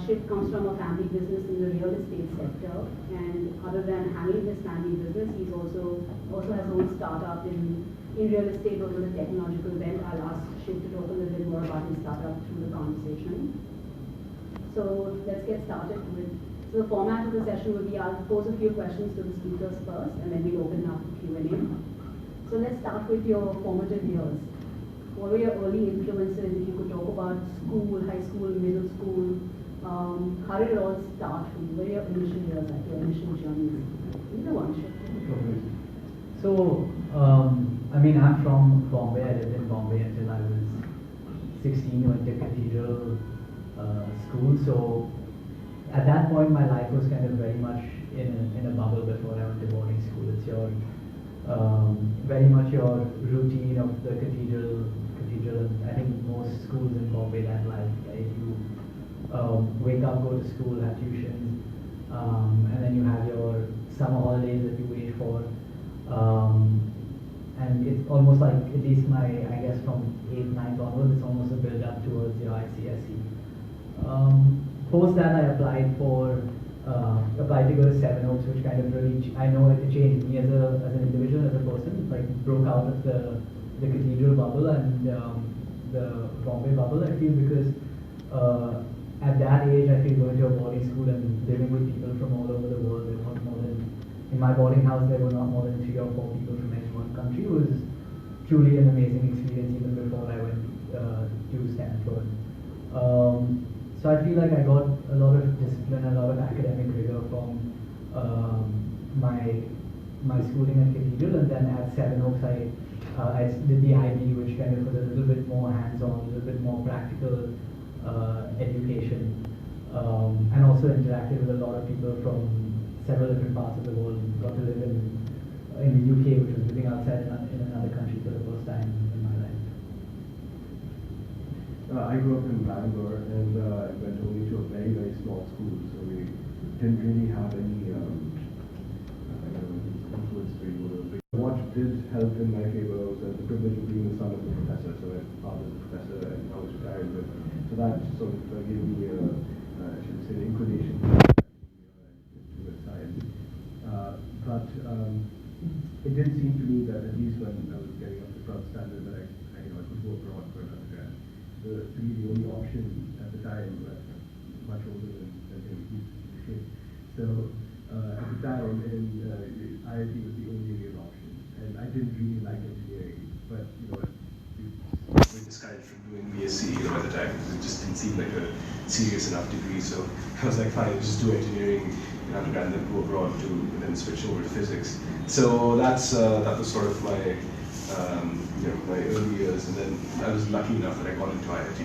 Shiv comes from a family business in the real estate sector, and other than handling his family business, he's also has his own startup in real estate or with a technological bent. I'll ask Shiv to talk a little bit more about his startup through the conversation. So let's get started with. So the format of the session will be I'll pose a few questions to the speakers first, and then we'll open up for Q&A. So let's start with your formative years. What were your early influences? If you could talk about school, high school, middle school, how did it all start for you? What were your initial years, like your initial journeys? Either one, Shiv. So, I'm from Bombay. I lived in Bombay until I was 16. Went to Cathedral school. So, at that point, my life was kind of very much in a bubble before I went to boarding school. It's your very much your routine of the cathedral. I think most schools in Bombay that life. Right? You wake up, go to school, have tuition, and then you have your summer holidays that you wait for. And it's almost like, at least I guess from 8th, 9th onwards, it's almost a build up towards your ICSE. Post that, I applied to go to Seven Oaks, which kind of really, I know it changed me as an individual, as a person. Like broke out of the cathedral bubble and the Bombay bubble. I feel because at that age, I feel going to a boarding school and living with people from all over the world. There weren't more than, in my boarding house, there were not more than 3 or 4 people from any one country. It was truly an amazing experience even before I went to Stanford. So I feel like I got a lot of discipline, a lot of academic rigor from my schooling at Cathedral, and then at Seven Oaks I did the IB, which kind of was a little bit more hands-on, a little bit more practical education, and also interacted with a lot of people from several different parts of the world. Got to live in the UK, which was living outside in another country for the first time in my life. I grew up in Bangalore and went only to a very, very small school, so we didn't really have any influence for you. What did help in my favor was the privilege of being the son of a professor. So my father was a professor and I was retired, so that sort of gave me I should say, an inclination to science. But it did seem to me that at least when I was getting up to 12th standard that I could go abroad for an undergrad. To me, the only option at the time, much older than him, he's so at the time, IIT was the only real option, and I didn't really like engineering, but we were discouraged from doing BSc at the time because it just didn't seem like a serious enough degree. So I was like, fine, just do engineering in undergrad and then go abroad to then switch over to physics. So that was sort of my my early years, and then I was lucky enough that I got into IIT,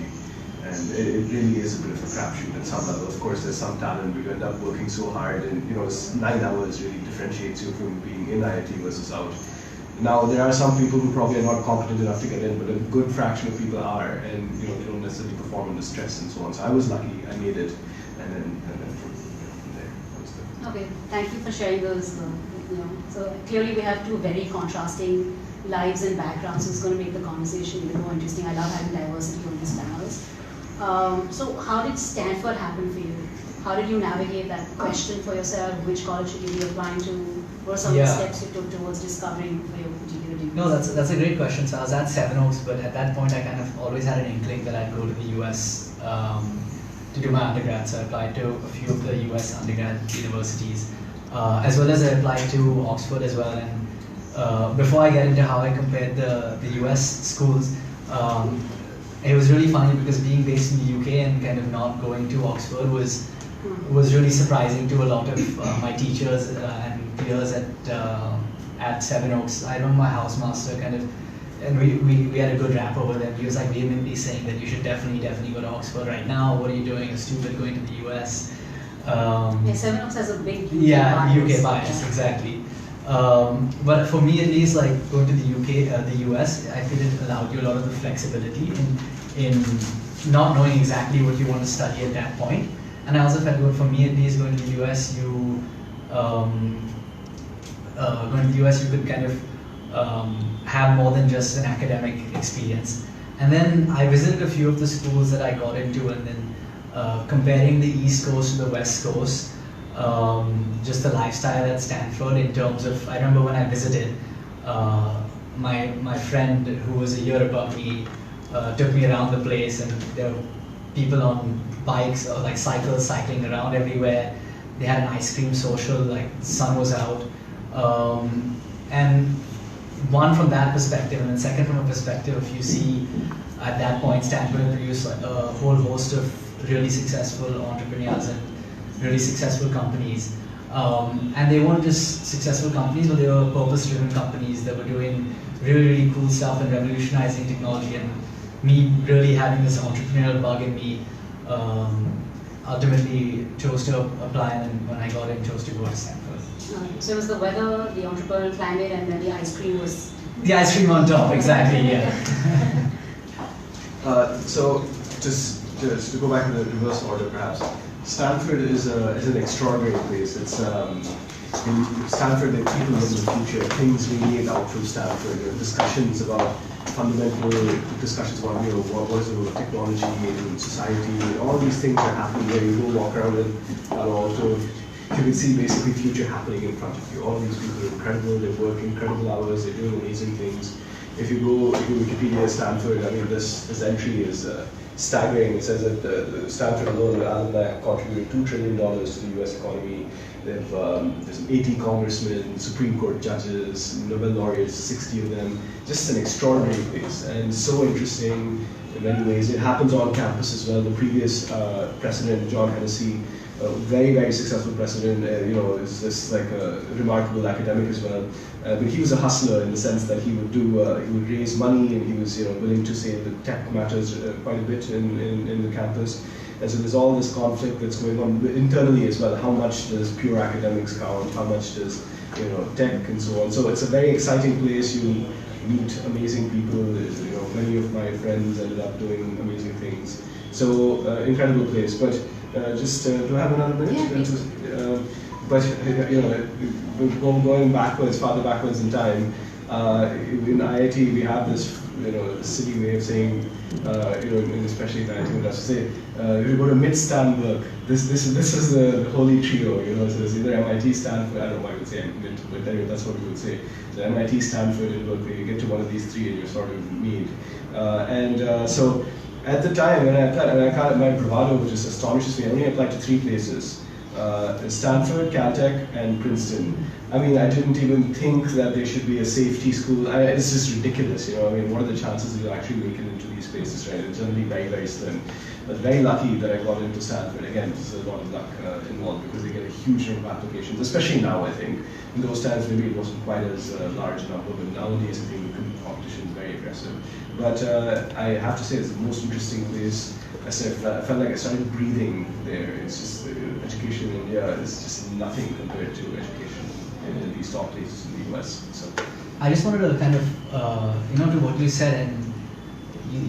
and it really is a bit of a crapshoot at some level. Of course, there's some talent, but you end up working so hard, and 9 hours really differentiates you from being in IIT versus out. Now, there are some people who probably are not competent enough to get in, but a good fraction of people are, and they don't necessarily perform under stress and so on. So I was lucky, I made it, and then from there, that was the... Okay, thank you for sharing those. So clearly we have two very contrasting lives and backgrounds, so it's going to make the conversation even more interesting. I love having diversity on these panels. So how did Stanford happen for you? How did you navigate that question for yourself? Which college should you be applying to? What are some of the steps you took towards discovering for your particular degree? No, that's a great question. So I was at Seven Oaks, but at that point I kind of always had an inkling that I'd go to the US to do my undergrad. So I applied to a few of the US undergrad universities, as well as I applied to Oxford as well. And before I get into how I compared the US schools, it was really funny because being based in the UK and kind of not going to Oxford was really surprising to a lot of my teachers and peers at Seven Oaks. I remember my housemaster and we had a good rap over there. He was like vehemently saying that you should definitely go to Oxford right now. What are you doing? You're stupid going to the US. Seven Oaks has a big UK bias, exactly. But for me at least, like going to the US, I feel it allowed you a lot of the flexibility in not knowing exactly what you want to study at that point. And I also felt good for me at least going to the US, you could kind of have more than just an academic experience. And then I visited a few of the schools that I got into, and then comparing the East Coast to the West Coast, just the lifestyle at Stanford in terms of, I remember when I visited, my friend who was a year above me took me around the place, and there were people on bikes or like cycles cycling around everywhere. They had an ice cream social, like the sun was out. And one from that perspective, and then second from a perspective of, you see at that point Stanford produced a whole host of really successful entrepreneurs and really successful companies. And they weren't just successful companies, but they were purpose-driven companies that were doing really, really cool stuff and revolutionizing technology. And me really having this entrepreneurial bug in me, ultimately chose to apply, and when I got in, chose to go to Stanford. So it was the weather, the entrepreneurial climate, and then the ice cream was... The ice cream on top, exactly, yeah. So just to go back in the reverse order, perhaps, Stanford is an extraordinary place. It's in Stanford, the people live in the future. Things radiate out from Stanford. There are discussions about fundamental discussions about what is the role of technology in society. All these things are happening where you go walk around in Palo Alto. You can see basically future happening in front of you. All these people are incredible. They work incredible hours. They're doing amazing things. If you go to Wikipedia Stanford, I mean, this entry is staggering. It says that the Stanford Alumni have contributed $2 trillion to the U.S. economy. There's 80 congressmen, Supreme Court judges, Nobel laureates, 60 of them. Just an extraordinary place, and so interesting in many ways. It happens on campus as well. The previous president, John Hennessy, a very, very successful president, is just like a remarkable academic as well. But he was a hustler in the sense that he would raise money, and he was willing to say the tech matters quite a bit in the campus. And so there's all this conflict that's going on internally as well. How much does pure academics count? How much does tech and so on? So it's a very exciting place. You meet amazing people. Many of my friends ended up doing amazing things. So incredible place. But just to have another minute. Yeah, Going backwards, farther backwards in time, in IIT we have this silly way of saying, especially in IIT, we'll have to say, you go to mid-Stan work. This is the holy trio. So there's either MIT, Stanford. I don't know why I would say mid, but anyway, that's what we would say. So MIT, Stanford, and Berkeley. You get to one of these three, and you're sort of meet. So at the time when I applied, and my bravado, which just astonishes me, I only applied to 3 places. Stanford, Caltech, and Princeton. I mean, I didn't even think that there should be a safety school. It's just ridiculous, I mean, what are the chances you actually make it into these places, right? It's generally very, very slim. But very lucky that I got into Stanford. Again, there's a lot of luck involved because they get a huge number of applications, especially now, I think. In those times, maybe it wasn't quite as large a number, but nowadays, I think the competition is very aggressive. But I have to say, it's the most interesting place. I felt like I started breathing there. It's just education in India is just nothing compared to education in these top places in the US. So I just wanted to kind of, to what you said, and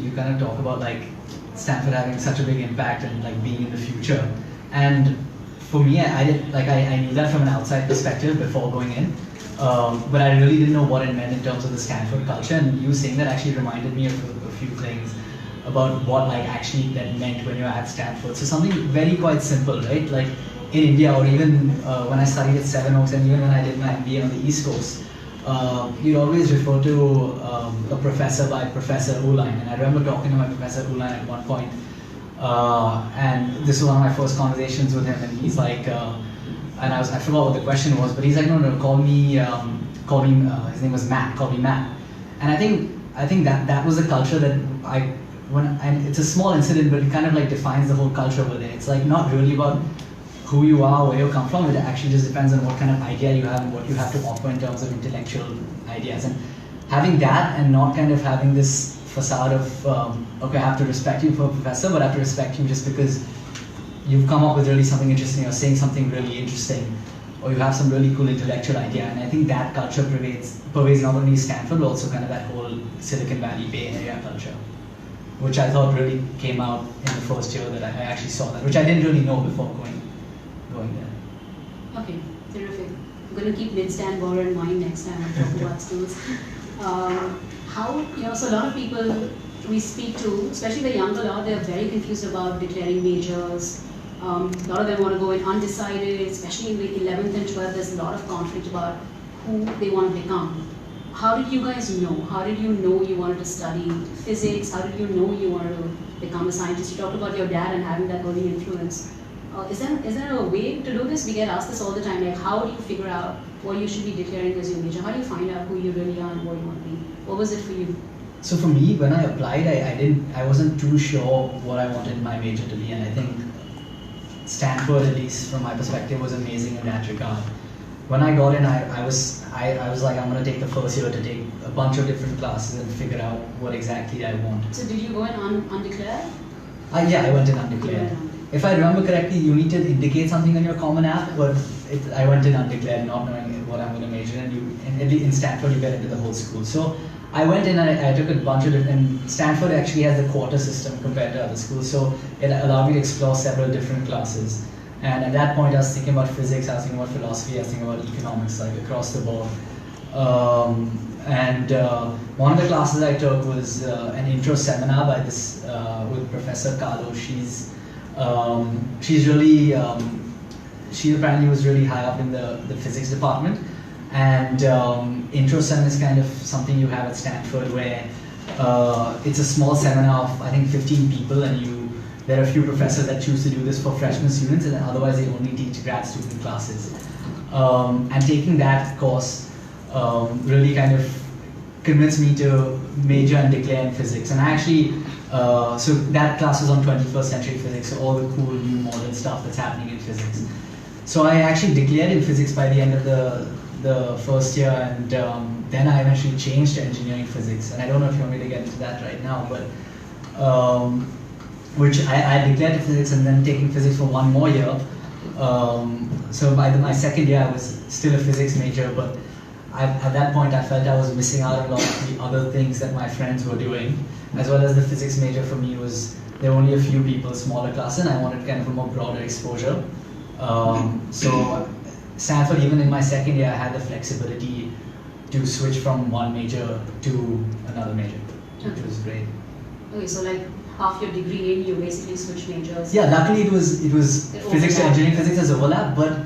you kind of talk about like Stanford having such a big impact and like being in the future. And for me, I knew that from an outside perspective before going in, but I really didn't know what it meant in terms of the Stanford culture. And you saying that actually reminded me of a few things about what actually that meant when you're at Stanford. So something very quite simple, right? Like in India, or even when I studied at Seven Oaks, and even when I did my MBA on the East Coast, you'd always refer to a professor by Professor Uline. And I remember talking to my Professor Uline at one point, and this was one of my first conversations with him, and he's like, and I forgot what the question was, but he's like, no, call me, his name was Matt, call me Matt. And I think that was a culture that and it's a small incident, but it kind of like defines the whole culture over there. It's like not really about who you are, where you come from. It actually just depends on what kind of idea you have and what you have to offer in terms of intellectual ideas. And having that and not kind of having this facade of, okay, I have to respect you for a professor, but I have to respect you just because you've come up with really something interesting or saying something really interesting, or you have some really cool intellectual idea. And I think that culture pervades not only Stanford, but also kind of that whole Silicon Valley Bay Area culture, which I thought really came out in the first year that I actually saw that, which I didn't really know before going there. Okay, terrific. I'm going to keep mid-Stanford in mind next time I talk about schools. So a lot of people we speak to, especially the younger lot, they're very confused about declaring majors. A lot of them want to go in undecided, especially in the 11th and 12th, there's a lot of conflict about who they want to become. How did you guys know? How did you know you wanted to study physics? How did you know you wanted to become a scientist? You talked about your dad and having that early influence. Is there a way to do this? We get asked this all the time, like how do you figure out what you should be declaring as your major? How do you find out who you really are and what you want to be? What was it for you? So for me, when I applied, I wasn't too sure what I wanted my major to be, and I think Stanford, at least from my perspective, was amazing in that regard. When I got in, I was like, I'm going to take the first year to take a bunch of different classes and figure out what exactly I want. So did you go in undeclared? Yeah, I went in undeclared. If I remember correctly, you need to indicate something on your Common App, but I went in undeclared, not knowing what I'm going to major in. In Stanford, you get into the whole school. So I went in and I took a bunch of different, Stanford actually has a quarter system compared to other schools, so it allowed me to explore several different classes. And at that point, I was thinking about physics, I was thinking about philosophy, I was thinking about economics, like across the board. One of the classes I took was an intro seminar by this with Professor Carlo. She's really, she apparently was really high up in the physics department. And intro sem is kind of something you have at Stanford where it's a small seminar of I think 15 people, and there are a few professors that choose to do this for freshman students, and otherwise they only teach grad student classes. And taking that course really kind of convinced me to major and declare in physics. And I actually, so that class was on 21st century physics, so all the cool new modern stuff that's happening in physics. So I actually declared in physics by the end of the first year, and then I eventually changed to engineering physics. And I don't know if you want me to get into that right now, but which I declared physics and then taking physics for one more year. So by my second year, I was still a physics major, but at that point I felt I was missing out on a lot of the other things that my friends were doing, as well as the physics major for me was, there were only a few people, smaller class, and I wanted kind of a more broader exposure. So Stanford, even in my second year, I had the flexibility to switch from one major to another major, which was great. Okay, so like half your degree in, you basically switch majors. Yeah, luckily it was physics to engineering. Physics as overlap, but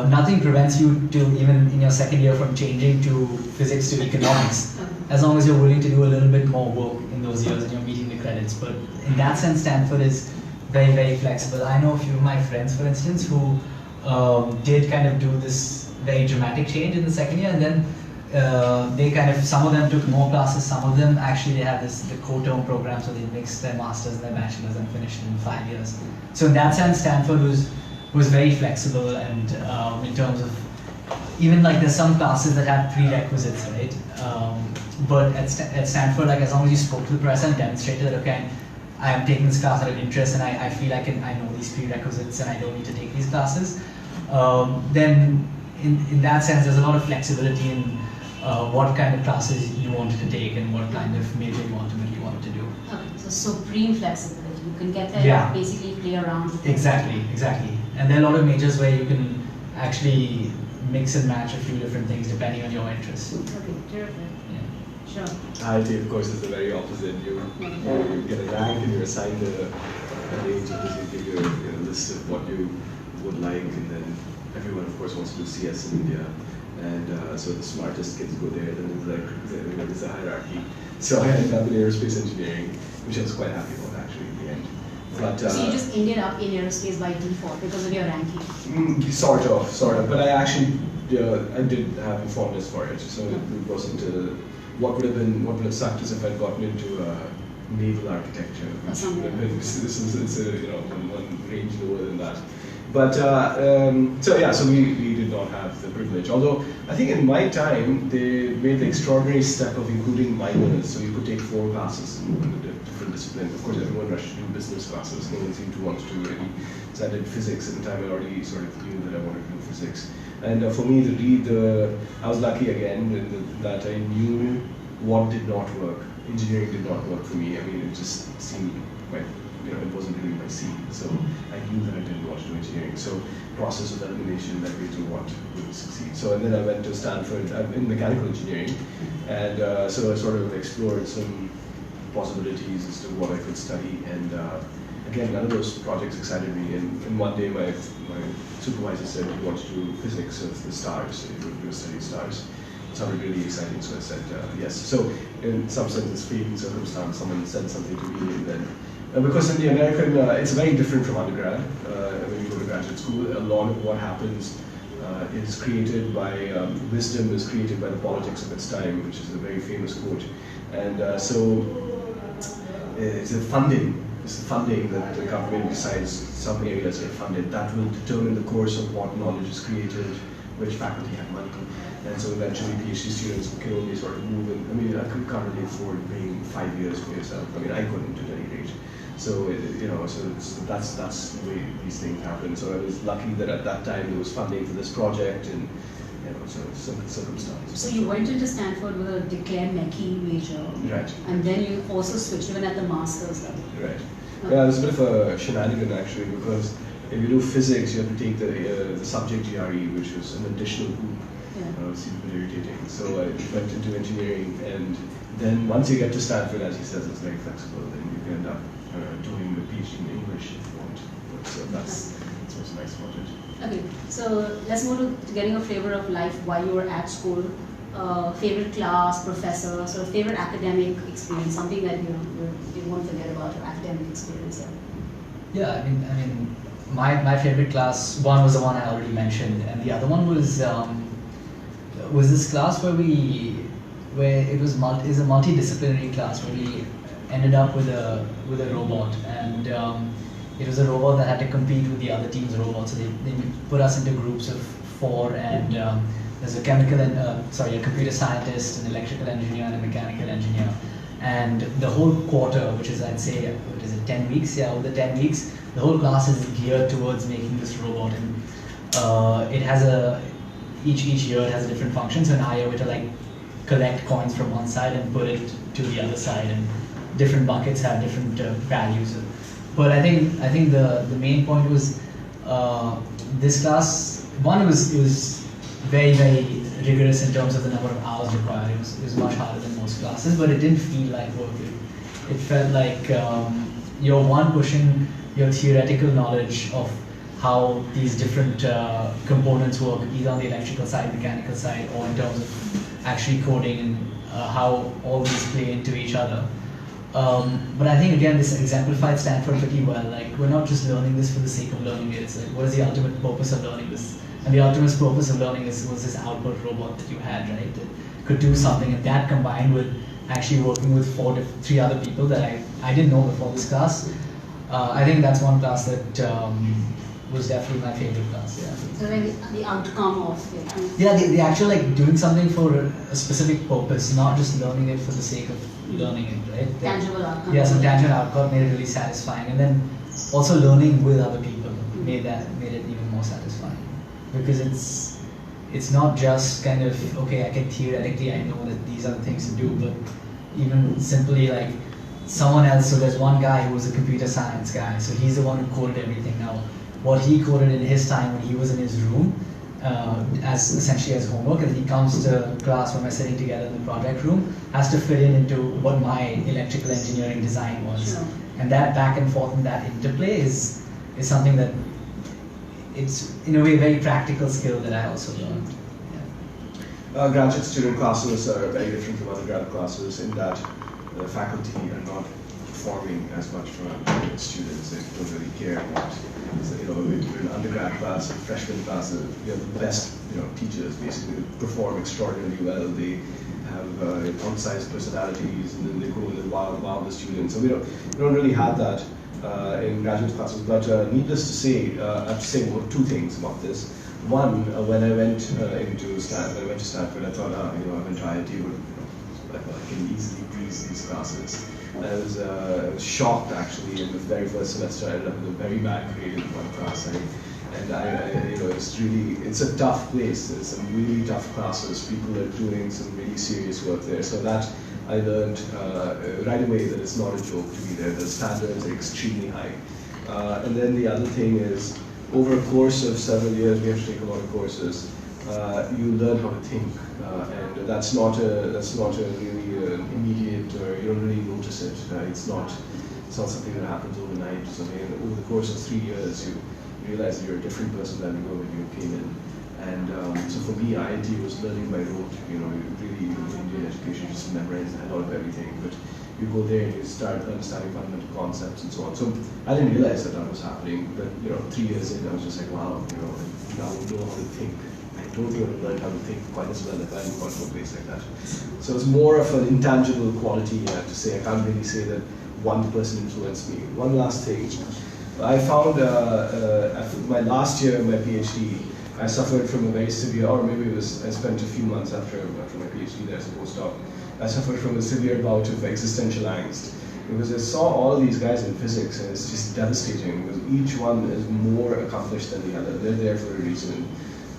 nothing prevents you to, even in your second year, from changing to physics to economics, as long as you're willing to do a little bit more work in those years and you're meeting the credits. But in that sense, Stanford is very, very flexible. I know a few of my friends, for instance, who did kind of do this very dramatic change in the second year, and then they kind of, some of them took more classes, some of them actually they have the co-term program, so they mixed their masters and their bachelors and finished in 5 years. So in that sense, Stanford was very flexible, and in terms of, even like there's some classes that have prerequisites, right? But at Stanford, like as long as you spoke to the professor and demonstrated that, okay, I'm taking this class out of interest and I feel like I know these prerequisites and I don't need to take these classes, then in that sense, there's a lot of flexibility in what kind of classes you wanted to take and what kind of major you ultimately wanted to do. Okay, so supreme flexibility. You can get there and basically play around with it. Exactly. And there are a lot of majors where you can actually mix and match a few different things depending on your interests. Okay, terrific. Sure. IIT, of course, is the very opposite. You get a rank and you're assigned a range, and you give your list of what you would like, and then everyone, of course, wants to do CS in India. And so the smartest kids go there, then there's a hierarchy. So I ended up in aerospace engineering, which I was quite happy about actually in the end. But, so you just ended up in aerospace by default because of your ranking? Sort of. But I actually I did have a fondness for it, so it wasn't. What would have sucked is if I'd gotten into naval architecture, which would have been, it's one range lower than that. But so we did not have the privilege. Although I think in my time they made the extraordinary step of including minors, so you could take 4 classes in different disciplines. Of course, everyone rushed to do business classes. No one seemed to want to do any. So I did physics at the time. I already sort of knew that I wanted to do physics. And for me, I was lucky again that I knew what did not work. Engineering did not work for me. I mean, it just seemed quite, it wasn't really my scene. So I knew that I didn't want to do engineering. So process of elimination led me to what would succeed. So and then I went to Stanford in mechanical engineering, and so I sort of explored some possibilities as to what I could study. And again, none of those projects excited me. And one day my supervisor said, "You want to do physics of the stars, you want to study stars." It sounded really exciting, so I said yes. So in some sense, it's fate circumstance. Someone said something to me, and then because in the American, it's very different from undergrad. When you go to graduate school, a lot of what happens is created by wisdom is created by the politics of its time, which is a very famous quote. And so it's the funding. It's the funding that the government decides some areas get funded. That will determine the course of what knowledge is created, which faculty have money. And so eventually PhD students can only sort of move in. I mean, I can't really afford paying 5 years for yourself. I mean, I couldn't at any rate. So, that's the way these things happen. So I was lucky that at that time there was funding for this project, and so circumstances. So you went into Stanford with a declared Mechie major, right? And then you also switched even at the master's level. Right. Yeah, it was a bit of a shenanigan actually, because if you do physics, you have to take the subject GRE, which is an additional hoop. Yeah. It seemed very irritating. So I went into engineering, and then once you get to Stanford, as he says, it's very flexible. Then you can end up doing a PhD in English if you want. So that's what's nice about it. Okay, so let's move to getting a flavor of life while you were at school. Favorite class, professor, sort of favorite academic experience, something that you won't forget about your academic experience. Yeah, I mean, my favorite class, one was the one I already mentioned, and the other one was this class where it was a multidisciplinary class where we ended up with a robot, and it was a robot that had to compete with the other team's robots. So they put us into groups of 4, and there's a computer scientist, an electrical engineer, and a mechanical engineer. And the whole quarter, which is, I'd say, 10 weeks? Yeah, over the 10 weeks, the whole class is geared towards making this robot. And it has each year it has a different function. So in our year, we have to like collect coins from one side and put it to the other side, and different buckets have different values. But I think the main point was this class. One, it was very, very rigorous in terms of the number of hours required. It was much harder than most classes, but it didn't feel like work. It felt like you're pushing your theoretical knowledge of how these different components work, either on the electrical side, mechanical side, or in terms of actually coding and how all these play into each other. But I think again this exemplified Stanford pretty well. Like, we're not just learning this for the sake of learning it. It's like, what is the ultimate purpose of learning this? And the ultimate purpose of learning was this output robot that you had, right? That could do something, and that combined with actually working with 3 other people that I didn't know before this class. I think that's one class that was definitely my favorite class. Yeah. So like the outcome of it. Yeah, the actual like doing something for a specific purpose, not just learning it for the sake of learning it, right? Tangible outcome. Yeah, some tangible outcome made it really satisfying, and then also learning with other people made it even more satisfying, because it's not just kind of, okay, I can theoretically, I know that these are the things to do, but even simply like someone else. So there's one guy who was a computer science guy, so he's the one who coded everything. Now, what he coded in his time when he was in his room, as essentially as homework, and he comes to class when we're sitting together in the project room, has to fit into what my electrical engineering design was. Sure. And that back and forth and that interplay is something that it's in a way a very practical skill that I also learned. Yeah. Graduate student classes are very different from undergrad classes in that the faculty are not performing as much from students. They don't really care about. So, we're in undergrad class, freshman classes, the best teachers basically perform extraordinarily well. They have outsized personalities, and then they go and wow the students. So we don't really have that in graduate classes. But needless to say, I have to say 2 things about this. One, when I went to Stanford, I thought, I went to IIT, but I can easily breeze these classes. I was shocked actually in the very first semester. I ended up with a very bad grade in one class. It's a tough place. It's some really tough classes. People are doing some really serious work there. So that I learned right away that it's not a joke to be there. The standards are extremely high. And then the other thing is, over a course of several years, we have to take a lot of courses. You learn how to think, and that's not a really really immediate, or you don't really notice it. It's not something that happens overnight. So over the course of 3 years, you realize that you're a different person than you were when you came in. And so for me, IIT was learning by rote. Really Indian education, just memorize a lot of everything. But you go there and you start understanding fundamental concepts and so on. So I didn't realize that was happening. But 3 years in, I was just like, wow, now I know how to think. I don't think I've learned how to think quite as well if I hadn't gone to a place like that. So it's more of an intangible quality, I have to say. I can't really say that one person influenced me. One last thing. I found after my last year of my PhD, I suffered from a very severe, or maybe I spent a few months after my PhD there as a postdoc, I suffered from a severe bout of existential angst. Because I saw all these guys in physics, and it's just devastating, because each one is more accomplished than the other. They're there for a reason.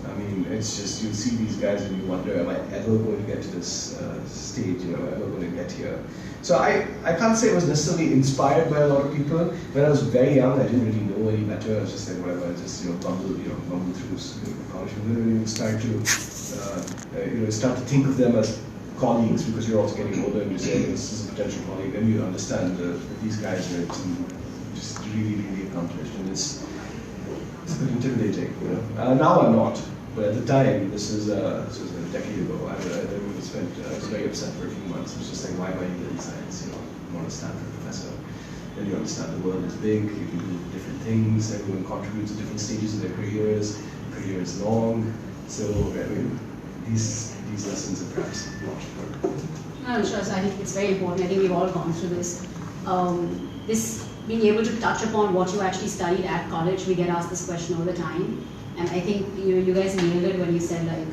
I mean, it's just, you see these guys and you wonder, am I ever going to get to this stage, am I ever going to get here? So I can't say it was necessarily inspired by a lot of people. When I was very young, I didn't really know any better. I was just like, whatever, I just, bumble through college. And then you start to, start to think of them as colleagues, because you're also getting older and you say, this is a potential colleague, then you understand that these guys are just really, really accomplished. And it's a bit intimidating, Now I'm not. But at the time, this was a decade ago, I was very upset for a few months. I was just like, why am I in science? I'm not a Stanford professor. Then you understand the world is big, you can do different things, everyone contributes at different stages of their careers, career is long. So, these lessons are perhaps not for. No, sure. So I think it's very important. I think we've all gone through this. Being able to touch upon what you actually studied at college, we get asked this question all the time. And I think you guys nailed it when you said, like,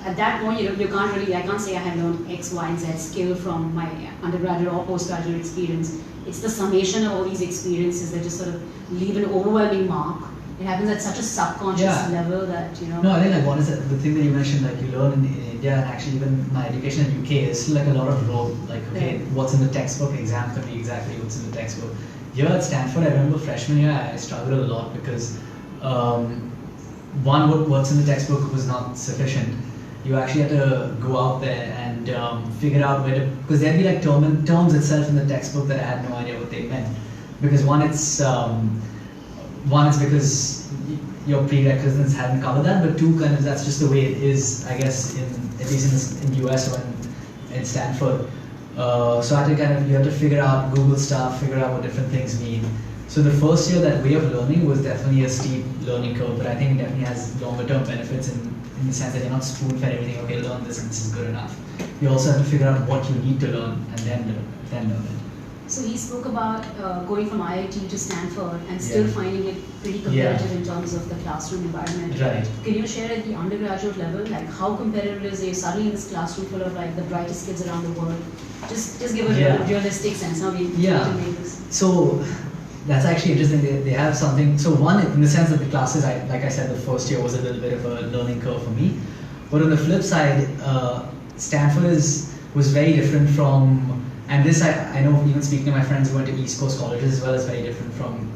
at that point, you can't really, I can't say I had learned X, Y, and Z skill from my undergraduate or postgraduate experience. It's the summation of all these experiences that just sort of leave an overwhelming mark. It happens at such a subconscious level that, No, I think like one is the thing that you mentioned, like you learn in India, and actually even my education in UK is still like a lot of rote, like, okay, what's in the textbook, exam can be exactly what's in the textbook. Here at Stanford, I remember freshman year, I struggled a lot because one, what's in the textbook was not sufficient. You actually had to go out there and figure out where to, because there'd be like terms itself in the textbook that I had no idea what they meant. Because one, it's because your prerequisites hadn't covered that, but two, kind of that's just the way it is, I guess, at least in US or in Stanford. So I had to you have to figure out Google stuff, figure out what different things mean. So the first year, that way of learning was definitely a steep learning curve, but I think it definitely has longer term benefits in the sense that you're not spoon-fed everything, okay, learn this and this is good enough. You also have to figure out what you need to learn and then learn it. So he spoke about going from IIT to Stanford and still finding it pretty competitive in terms of the classroom environment. Right. Can you share at the undergraduate level, like how competitive is it? Suddenly in this classroom full of like the brightest kids around the world. Just give a realistic sense how we need to make this. So that's actually interesting. They have something. So one, in the sense that the classes, like I said, the first year was a little bit of a learning curve for me. But on the flip side, Stanford was very different from. And this, I know, even speaking to my friends who went to East Coast colleges as well, is very different from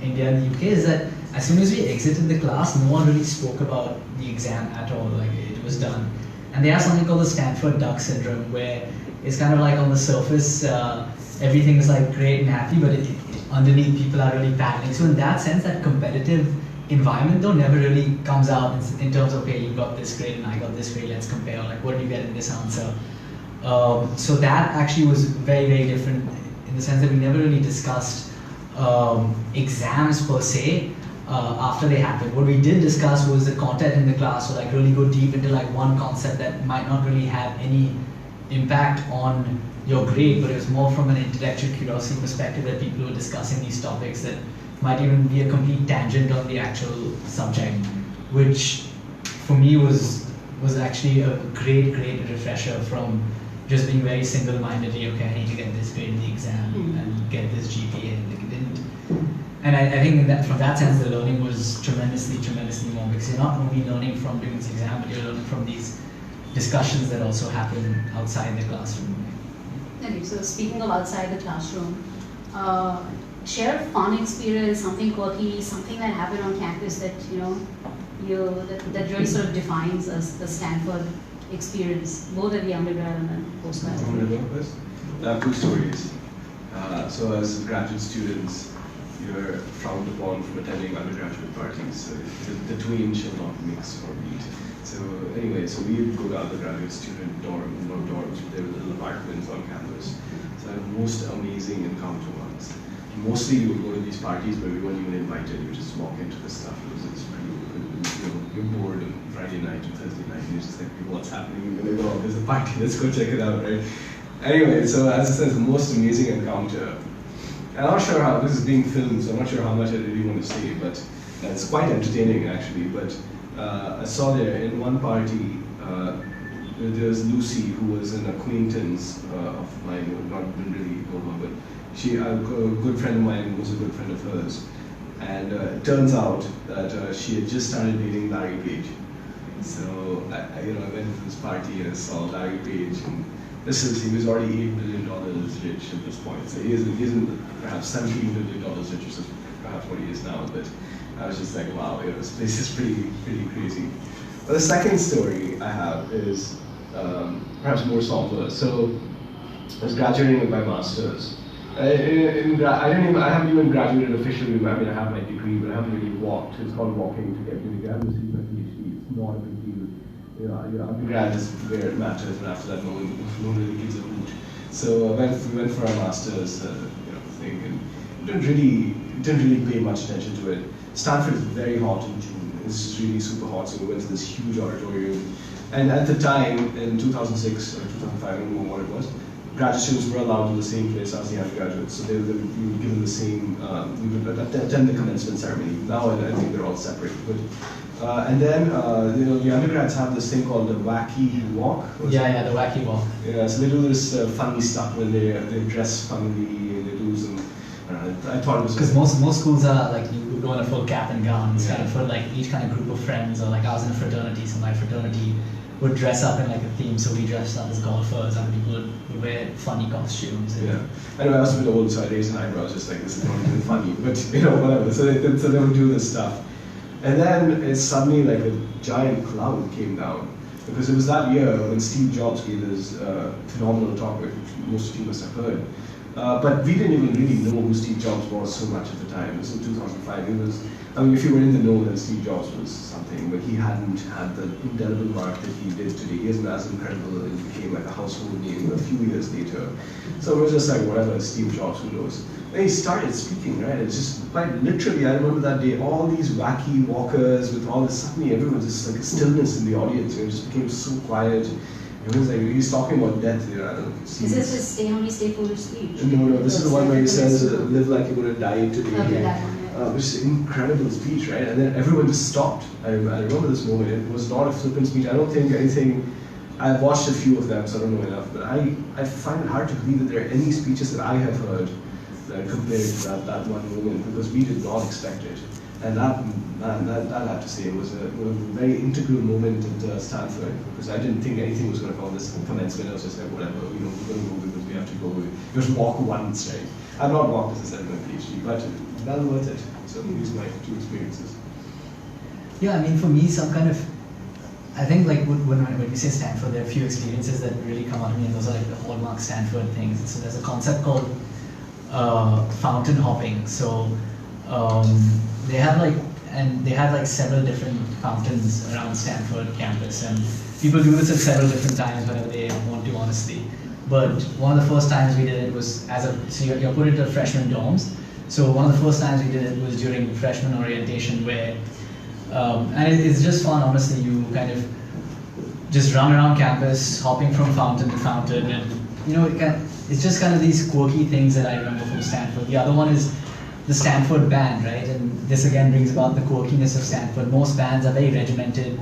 India and the UK, is that as soon as we exited the class, no one really spoke about the exam at all, like it was done. And they have something called the Stanford Duck Syndrome, where it's kind of like on the surface, everything is like great and happy, but underneath people are really panicking. So in that sense, that competitive environment though never really comes out in terms of, okay, you got this grade and I got this grade, let's compare, like what did you get in this answer? So that actually was very, very different in the sense that we never really discussed exams per se after they happened. What we did discuss was the content in the class, so like really go deep into like one concept that might not really have any impact on your grade, but it was more from an intellectual curiosity perspective that people were discussing these topics that might even be a complete tangent on the actual subject, which for me was actually a great refresher from just being very single-minded. Okay, I need to get this grade in the exam and get this GPA, and I think from that sense, the learning was tremendously more, because you're not only learning from doing this exam, but you're learning from these discussions that also happen outside the classroom. Okay, so speaking of outside the classroom, share a fun experience, something quirky, something that happened on campus that that really sort of defines the Stanford experience, both at the undergrad and then postgrad? I have two stories. So as graduate students, you're frowned upon from attending undergraduate parties. So the twain shall not mix or meet. So anyway, so we would go to undergraduate student dorms, not dorms, but they were little apartments on campus. So I had the most amazing encounter ones. Mostly you would go to these parties where we weren't even invited. You would just walk into the stuff. It was pretty, you're bored on Friday night or Thursday night, and you're just like, what's happening? You're gonna go, there's a party, let's go check it out, right? Anyway, so as I said, the most amazing encounter. And I'm not sure how, this is being filmed, so I'm not sure how much I really want to say, but it's quite entertaining actually. But I saw there in one party, there's Lucy, who was an acquaintance of mine, not really over, but a good friend of mine was a good friend of hers. And it turns out that she had just started dating Larry Page. So I went to this party and I saw Larry Page, and he was already $8 billion rich at this point. So he isn't perhaps $17 billion rich, which is perhaps what he is now. But I was just like, wow, this place is pretty crazy. But the second story I have is perhaps more somber. So I was graduating with my master's. I haven't even graduated officially. I mean, I have my degree, but I haven't really walked. It's called walking to get to the degree. I haven't received my PhD. It's not a big deal. Your undergrad is where it matters, and after that, no one really gives a hoot. So we went for our master's thing, and didn't really pay much attention to it. Stanford is very hot in June. It's really super hot, so we went to this huge auditorium. And at the time, in 2006 or 2005, I don't know what it was, graduate students were allowed to the same place as the undergraduates, so we were given the same, we would attend the commencement ceremony. Now I think they're all separate. But, and then, the undergrads have this thing called the wacky walk. Yeah, the wacky walk. Yeah, so they do this funny stuff when they dress funnily and they do some, I thought it was... Because most schools are like, you go in a full cap and gown. It's kind of for like each kind of group of friends, or like I was in a fraternity, so my fraternity would dress up in like a theme, so we dressed up as golfers, and people would wear funny costumes. Yeah, anyway, I was a bit old, so I raised an eyebrow, just like, this is not even funny, but whatever. So they would do this stuff. And then it's suddenly like a giant cloud came down, because it was that year when Steve Jobs gave his phenomenal talk, which most of you must have heard. But we didn't even really know who Steve Jobs was so much at the time. It was in 2005. If you were in the know, then Steve Jobs was something, but he hadn't had the indelible mark that he did today. He isn't as incredible. It became like a household name a few years later. So it was just like, whatever, Steve Jobs, who knows. Then he started speaking, right? It's just quite literally, I remember that day, all these wacky walkers with all this, suddenly everyone just like a stillness in the audience. It just became so quiet. It was like, he's talking about death here. I don't see. Is this his Stay Hungry, Stay Foolish speech? No, this is the one where he says, live like you would have died today. Okay, that one. Which is an incredible speech, right? And then everyone just stopped. I remember this moment. It was not a flippant speech. I don't think anything. I've watched a few of them, so I don't know enough. But I find it hard to believe that there are any speeches that I have heard that compared to that one moment, because we did not expect it. And that I have to say, was a very integral moment at Stanford, because I didn't think anything was going to come on this commencement. I was just like, whatever, we're going to go because we have to go. You have to walk once, right? I've not walked as I said in my PhD, but well worth it. So these are my two experiences. Yeah, I mean, for me, I think like when we say Stanford, there are a few experiences that really come out of me, and those are like the hallmark Stanford things. So there's a concept called fountain hopping. So they had like several different fountains around Stanford campus, and people do this at several different times whenever they want to, honestly. But one of the first times we did it was so you're put into freshman dorms. So one of the first times we did it was during freshman orientation, where, and it's just fun, honestly. You kind of just run around campus, hopping from fountain to fountain, and it's just kind of these quirky things that I remember from Stanford. The other one is the Stanford band, right? And this again brings about the quirkiness of Stanford. Most bands are very regimented,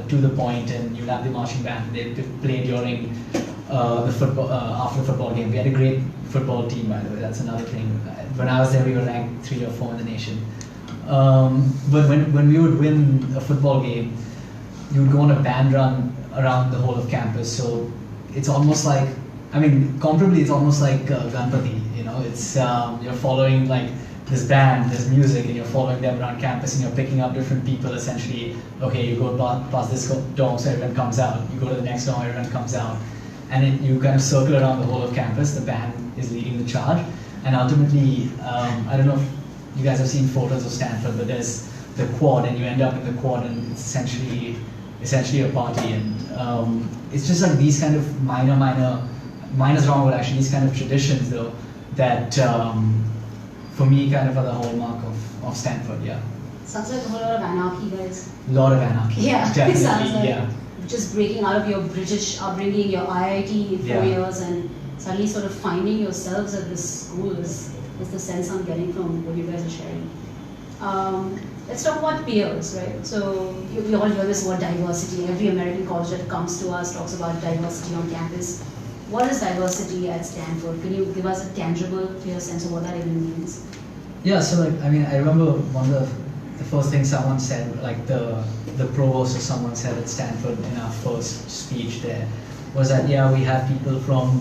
to the point, and you have the marching band. They play during the football, after the football game. We had a great football team, by the way. That's another thing. When I was there, we were ranked 3 or 4 in the nation. But when we would win a football game, you would go on a band run around the whole of campus. So it's almost like, comparably, it's almost like Ganpati. It's you're following like this band, this music, and you're following them around campus, and you're picking up different people. Essentially, okay, you go past this dorm, so everyone comes out. You go to the next dorm, everyone comes out, and you kind of circle around the whole of campus. The band is leading the charge, and ultimately, I don't know if you guys have seen photos of Stanford, but there's the quad, and you end up in the quad, and it's essentially a party, and it's just like these kind of minor's wrong, but actually these kind of traditions though that for me kind of are the hallmark of Stanford. Yeah. Sounds like a whole lot of anarchy, guys. A lot of anarchy. Yeah, definitely. it sounds like Yeah. just breaking out of your British upbringing, your IIT 4 years, and suddenly sort of finding yourselves at this school is the sense I'm getting from what you guys are sharing. Let's talk about peers, right? So we all hear this word diversity. Every American college that comes to us talks about diversity on campus. What is diversity at Stanford? Can you give us a tangible, clear sense of what that even means? Yeah, so like, I mean, I remember one of the first things someone said, like the provost or someone said at Stanford in our first speech there, was that, yeah, we have people from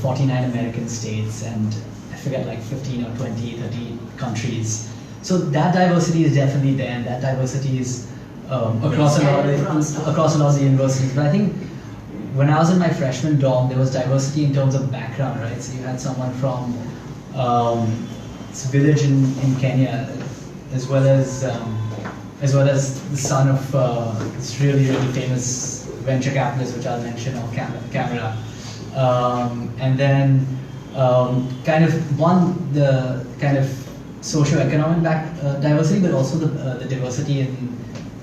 49 American states and I forget like 15 or 20, 30 countries. So that diversity is definitely there, and that diversity is across a lot of the universities. But I think when I was in my freshman dorm, there was diversity in terms of background, right? So you had someone from this village in Kenya, as well as the son of this really famous venture capitalist, which I'll mention on camera, and then kind of the kind of socio-economic diversity, but also the diversity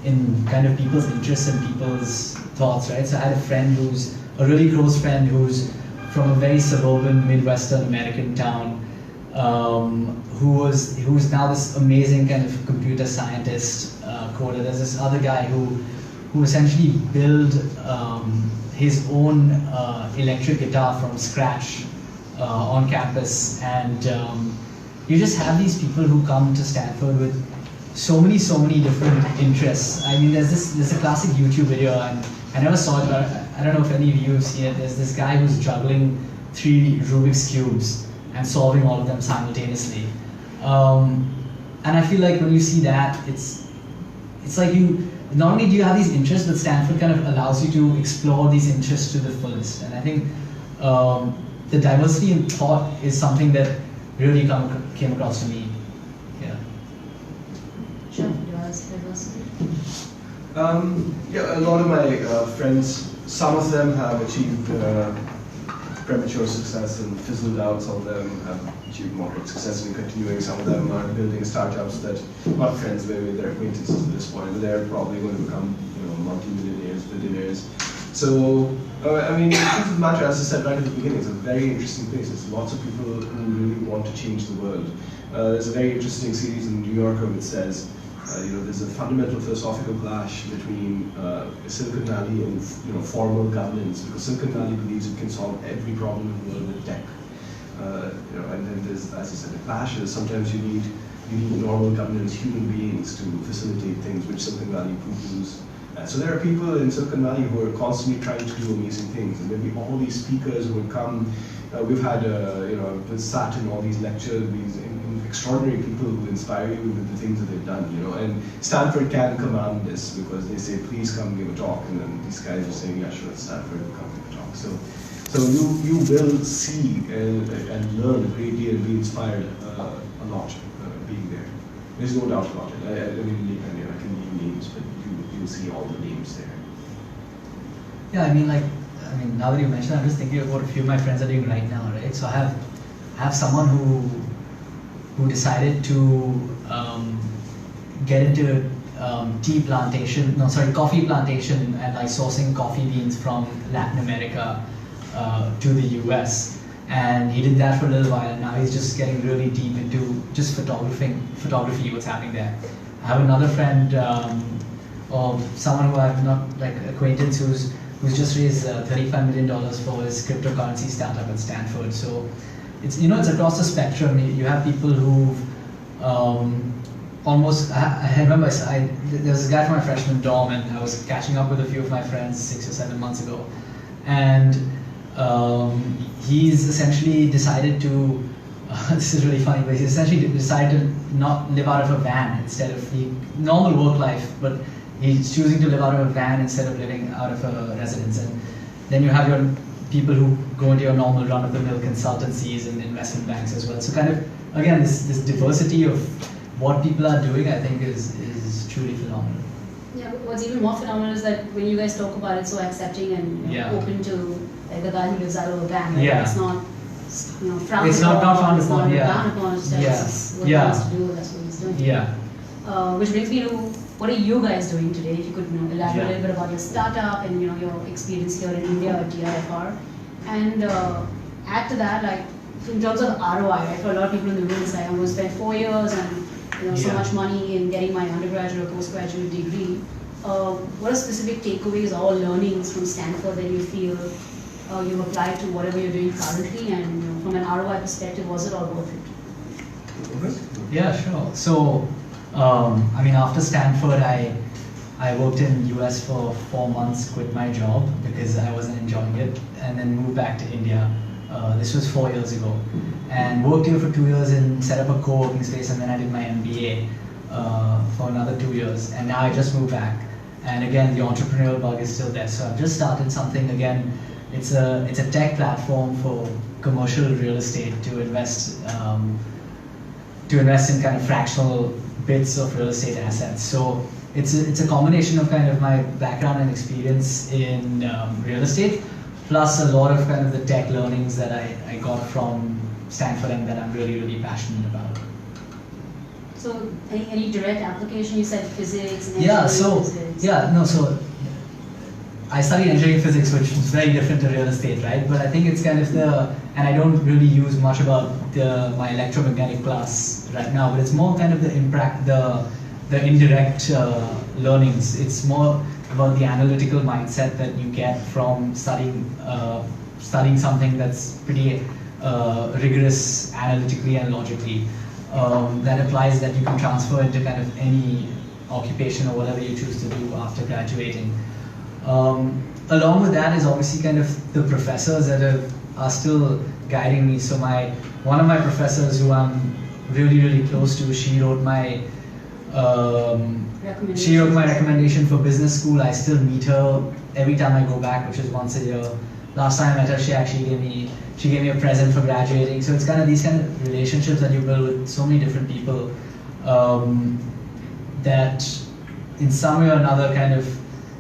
in kind of people's interests and people's thoughts, right? So I had a friend who's a really close friend who's from a very suburban Midwestern American town, who's now this amazing kind of computer scientist, coder. There's this other guy who essentially built his own electric guitar from scratch on campus, and you just have these people who come to Stanford with so many different interests. I mean, there's a classic YouTube video, and I never saw it, but I don't know if any of you have seen it. There's this guy who's juggling 3 Rubik's Cubes and solving all of them simultaneously. And I feel like when you see that, it's like not only do you have these interests, but Stanford kind of allows you to explore these interests to the fullest. And I think the diversity in thought is something that really came across to me. Yeah. Sure, diversity. Yeah, a lot of my friends, some of them have achieved premature success and fizzled out. Some of them have achieved moderate success and continuing. Some of them are building startups that are friends with their acquaintances at this point, but they're probably going to become, multi-millionaires, billionaires. So, I mean, it doesn't matter, as I said right at the beginning, it's a very interesting place. There's lots of people who really want to change the world. There's a very interesting series in New Yorker which says, there's a fundamental philosophical clash between Silicon Valley and formal governance, because Silicon Valley believes it can solve every problem in the world with tech. And then there's, as I said, the clash is sometimes you need normal governance, human beings to facilitate things, which Silicon Valley poo-poos. So there are people in Silicon Valley who are constantly trying to do amazing things, and there'll be all these speakers who would come. We've had, sat in all these lectures, these extraordinary people who inspire you with the things that they've done, and Stanford can command this because they say, please come give a talk, and then these guys are saying, yeah, sure, Stanford will come give a talk. So you will see and learn a great deal and be inspired a lot being there. There's no doubt about it. I mean, I can name names, but you'll see all the names there. Yeah, I mean, now that you mentioned, I'm just thinking about what a few of my friends are doing right now, right? So I have someone who decided to get into coffee plantation and like sourcing coffee beans from Latin America to the US. And he did that for a little while, and now he's just getting really deep into just photography, what's happening there. I have another friend, or someone who I've not like acquaintance who's just raised $35 million for his cryptocurrency startup at Stanford. So it's it's across the spectrum. You have people who've almost. I remember there was a guy from my freshman dorm, and I was catching up with a few of my friends 6 or 7 months ago, and he's essentially decided to this is really funny, but he essentially decided to not live out of a van instead of the normal work life, but he's choosing to live out of a van instead of living out of a residence. And then you have your people who go into your normal run-of-the-mill consultancies and investment banks as well. So kind of, again, this diversity of what people are doing, I think, is truly phenomenal. Yeah, but what's even more phenomenal is that when you guys talk about it, so accepting and open to like the guy who lives out of a van. Right? Yeah. It's not, frowned It's not frowned It's not upon, yeah. frowned upon. It's just Yeah. what he Yeah. wants to do. That's what he's doing. Yeah. Which brings me to, what are you guys doing today? If you could elaborate a Yeah. little bit about your startup and your experience here in India at TIFR, and add to that, like in terms of ROI, right? For a lot of people in the room, it's like I'm going to spend 4 years and so Yeah. much money in getting my undergraduate or postgraduate degree. What are specific takeaways or learnings from Stanford that you feel you've applied to whatever you're doing currently, and from an ROI perspective, was it all worth it? Yeah, sure. So, I mean, after Stanford, I worked in US for 4 months, quit my job because I wasn't enjoying it, and then moved back to India. This was 4 years ago, and worked here for 2 years and set up a co-working space, and then I did my MBA for another 2 years, and now I just moved back. And again, the entrepreneurial bug is still there. So I've just started something again. It's a tech platform for commercial real estate to invest in kind of fractional bits of real estate assets. So it's a combination of kind of my background and experience in real estate, plus a lot of kind of the tech learnings that I got from Stanford and that I'm really, really passionate about. So any direct application? You said physics and Yeah, engineering so physics. so I studied engineering physics, which is very different to real estate, right? But I think it's kind of and I don't really use much about my electromagnetic class right now, but it's more kind of the indirect learnings. It's more about the analytical mindset that you get from studying something that's pretty rigorous analytically and logically. That applies that you can transfer into kind of any occupation or whatever you choose to do after graduating. Along with that is obviously kind of the professors that are still guiding me. So one of my professors who I'm really, really close to, she wrote my recommendation for business school. I still meet her every time I go back, which is once a year. Last time I met her, she actually gave me a present for graduating. So it's kind of these kind of relationships that you build with so many different people that in some way or another kind of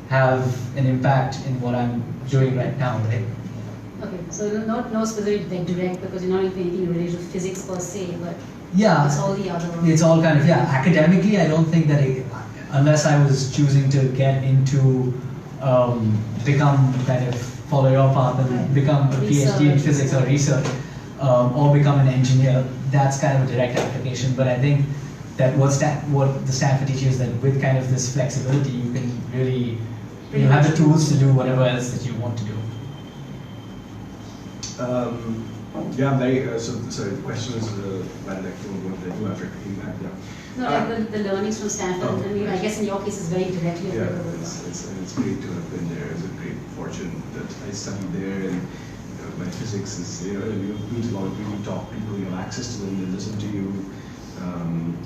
have an impact in what I'm doing right now, right? Okay, so no specific like direct, because you're not even anything related to physics per se, but yeah, it's all the other. It's all kind of, academically I don't think that unless I was choosing to get into become kind of follow your path and become a PhD in physics or research, or become an engineer, that's kind of a direct application. But I think that what the Stanford teaches is that with kind of this flexibility, you can really have the tools to do whatever else that you want to do. So the question is, what did I do after coming back? Yeah. No, like the learnings from Stanford. I mean, I guess in your case, it's very directly applicable. It's great to have been there. It's a great fortune that I studied there, and my physics is, you meet a lot of really top people. You have access to them. They listen to you.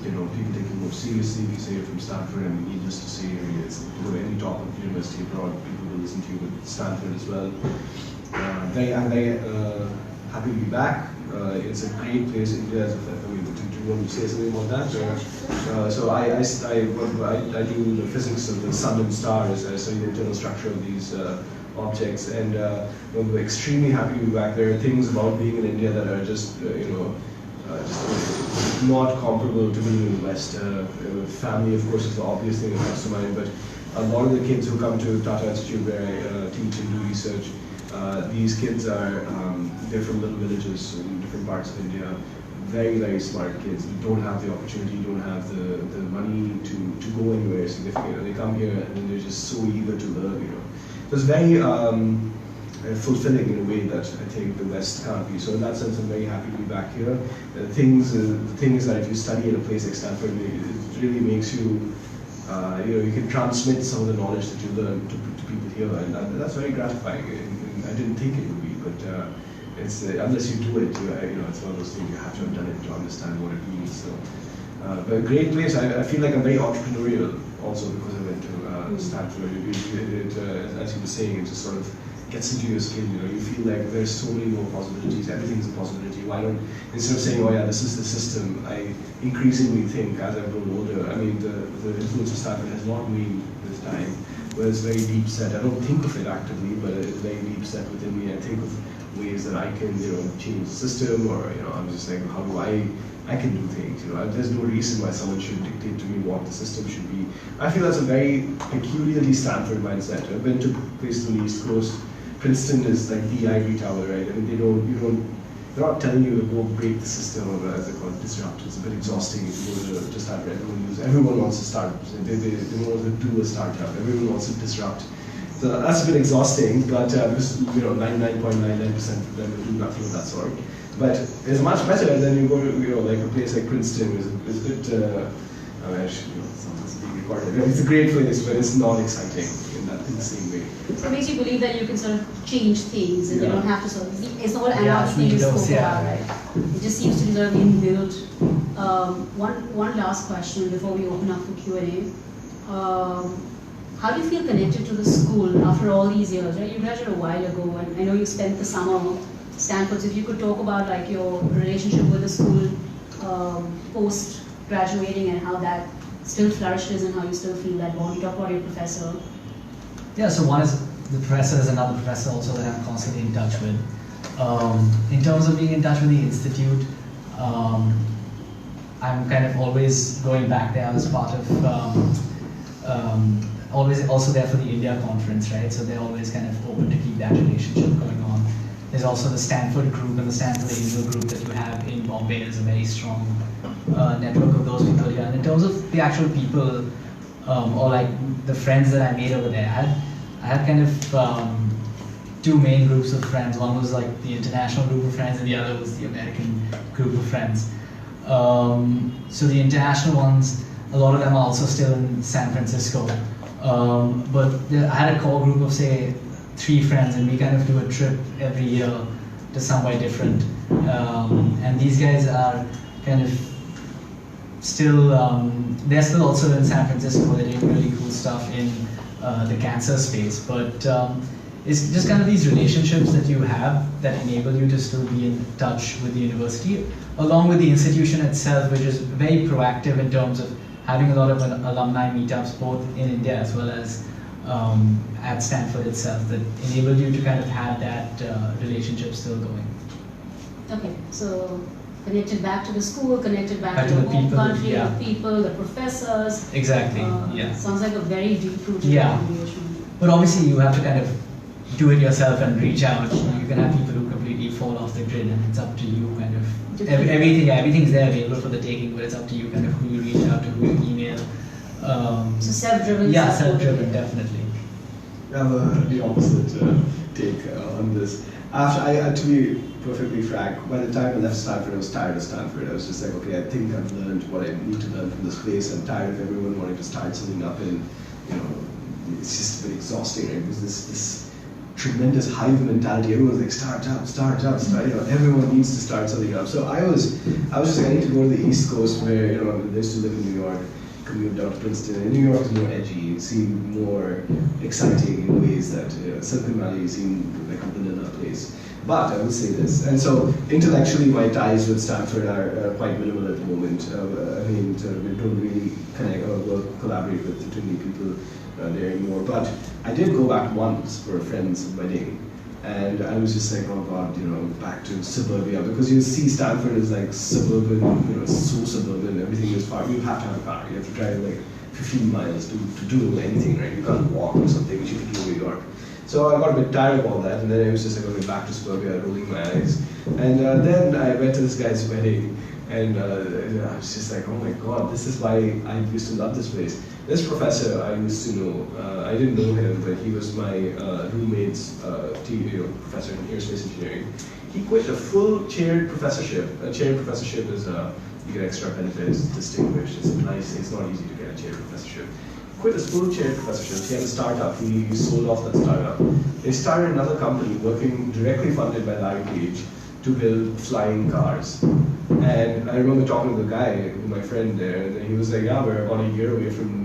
People take you more seriously. We say you're from Stanford, and needless to say, go to any top university abroad, people will listen to you with Stanford as well. I'm very happy to be back. It's a great place. India, do you want to say something about that? So I do the physics of the sun and stars. I study the internal structure of these objects, and I'm extremely happy to be back. There are things about being in India that are just not comparable to being in the West. Family, of course, is the obvious thing that comes to mind, but a lot of the kids who come to Tata Institute where I teach and do research, these kids they're from little villages in different parts of India. Very, very smart kids. They don't have the opportunity, don't have the money to go anywhere significant. And they come here and they're just so eager to learn, So it's very fulfilling in a way that I think the West can't be. So in that sense, I'm very happy to be back here. The thing is that if you study at a place like Stanford, it really makes you, you can transmit some of the knowledge that you learn to people here, and that's very gratifying. And I didn't think it would be, but it's unless you do it, it's one of those things you have to have done it to understand what it means. So, but a great place. I feel like I'm very entrepreneurial also because I went to Stanford. As you were saying, it just sort of gets into your skin. You feel like there's so many more possibilities. Everything's a possibility. Why don't, instead of saying, oh yeah, this is the system, I increasingly think as I've grown older. I mean, the influence of Stanford has not waned with time. Where it's very deep set. I don't think of it actively, but it's very deep set within me. I think of ways that I can, change the system, or I'm just like, how do I can do things. There's no reason why someone should dictate to me what the system should be. I feel that's a very peculiarly Stanford mindset. I've been to places on the East Coast. Princeton is like the ivory tower, right? I mean, they're not telling you to go break the system, or as they call it, disrupt. It's a bit exhausting if you go to Stanford. Everyone wants to start. They want to do a startup. Everyone wants to disrupt. So that's a bit exhausting, but because 99.99% of them will do nothing of that sort. But it's much better than you go to like a place like Princeton. Is a bit. It's being recorded. It's a great place, but it's not exciting in the same way. So it makes you believe that you can sort of change things, and you don't have to sort of. It's not an anarchy thing you spoke about, right? It just seems to be sort of being built. One last question before we open up for Q&A. How do you feel connected to the school after all these years? Right? You graduated a while ago, and I know you spent the summer at Stanford. So if you could talk about like your relationship with the school post graduating and how that still flourishes and how you still feel that bond. You talk about your professor. Yeah, so one is the professor is another professor also that I'm constantly in touch with. In terms of being in touch with the institute, I'm kind of always going back there. I was part of, always also there for the India conference, right? So they're always kind of open to keep that relationship going on. There's also the Stanford group and the Stanford Angel group that you have in Bombay. There's a very strong network of those people here. And in terms of the actual people, or like the friends that I made over there, I had kind of two main groups of friends. One was like the international group of friends, and the other was the American group of friends. So the international ones, a lot of them are also still in San Francisco. But I had a core group of, say, 3 friends, and we kind of do a trip every year to somewhere different. And these guys are kind of still, they're still also in San Francisco. They're doing really cool stuff in the cancer space. But it's just kind of these relationships that you have that enable you to still be in touch with the university, along with the institution itself, which is very proactive in terms of having a lot of alumni meetups, both in India as well as at Stanford itself, that enabled you to kind of have that relationship still going. Okay, so connected back to the school, connected back to the home people, country, yeah. the people, the professors. Exactly, yeah. Sounds like a very deep-rooted engagement. But obviously you have to kind of do it yourself and reach out. You can have people who completely fall off the grid, and it's up to you kind of. Everything's there available for the taking, but it's up to you kind of who you reach out to, who you email. So self-driven. Yeah, self-driven, definitely. I have the opposite take on this. To be perfectly frank, by the time I left Stanford, I was tired of Stanford. I was just like, okay, I think I've learned what I need to learn from this place. I'm tired of everyone wanting to start something up, and it's just a bit exhausting, right? Because this tremendous hive mentality. Everyone's like, start up. Everyone needs to start something up. So I was just like, I need to go to the East Coast where, I used to live in New York, commute down to Princeton, and New York is more edgy, it seemed more exciting in ways that Silicon Valley seemed like a vanilla place. But I will say this, and so intellectually my ties with Stanford are quite minimal at the moment. We don't really connect or collaborate with too many people there anymore. But I did go back once for a friend's wedding, and I was just like, oh God, back to suburbia, because you see Stanford is like suburban, it's so suburban, everything is far. You have to have a car, you have to drive like 15 miles to do anything, right? You can't walk or something, which you can do in New York. So I got a bit tired of all that, and then I was just like, going back to suburbia, rolling my eyes. And then I went to this guy's wedding, and I was just like, oh my God, this is why I used to love this place. This professor I used to know, I didn't know him, but he was my roommate's professor in aerospace engineering. He quit a full chaired professorship. A chaired professorship is, you get extra benefits, distinguished, it's nice, it's not easy to get a chaired professorship. quit his full chair professorship. He had a startup. He sold off that startup. He started another company working directly funded by Larry Page to build flying cars. And I remember talking to the guy, my friend there, and he was like, yeah, we're about a year away from,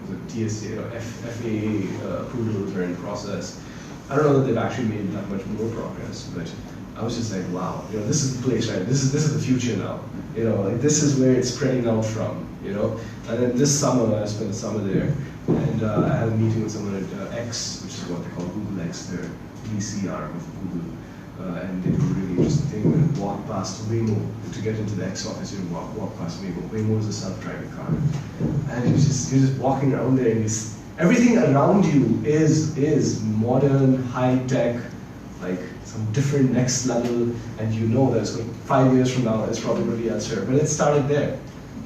the TSA, FAA approvals are in process. I don't know that they've actually made that much more progress, but I was just like, wow, this is the place, right? This is the future now. Like this is where it's spreading out from, And then this summer, I spent the summer there, and I had a meeting with someone at X, which is what they call Google X, their VC arm of Google. And they were really interesting thing. We walked past Waymo to get into the X office. You walk past Waymo. Waymo is a self-driving car, and you're just walking around there, and everything around you is modern, high tech, like some different next level. And that it's going 5 years from now, it's probably going to be elsewhere. But it started there.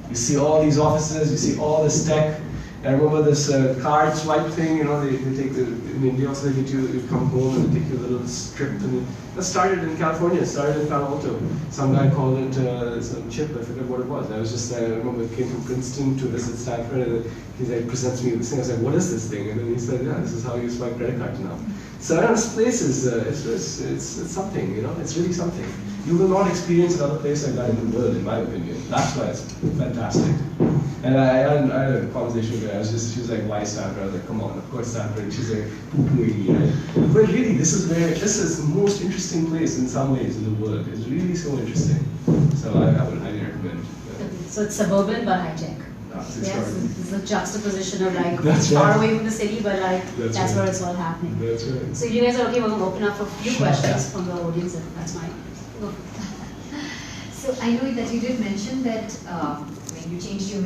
You see all these offices. You see all this tech. I remember this card swipe thing, they take in India also they get you come home and they take you a little strip, and that started in California, started in Palo Alto. Some guy called it some chip, I forget what it was. I remember it came from Princeton to visit Stanford, and he presents me with this thing. I was like, what is this thing? And then he said, yeah, this is how you swipe credit cards now. So this place is, it's something, it's really something. You will not experience another place like that in the world, in my opinion. That's why it's fantastic. And I had a conversation with her. She was like, why Stanford? I was like, come on, of course Stanford. And she's like, poo-pooing me, right? But really, this is the most interesting place in some ways in the world. It's really so interesting. So I would highly recommend. So it's suburban but high tech. Yes, it's a juxtaposition of like that's far right. away from the city, but like that's right. where it's all happening. That's right. So if you guys are okay, we're going to open up for a few questions from the audience. That's mine. So I know that you did mention that when you changed your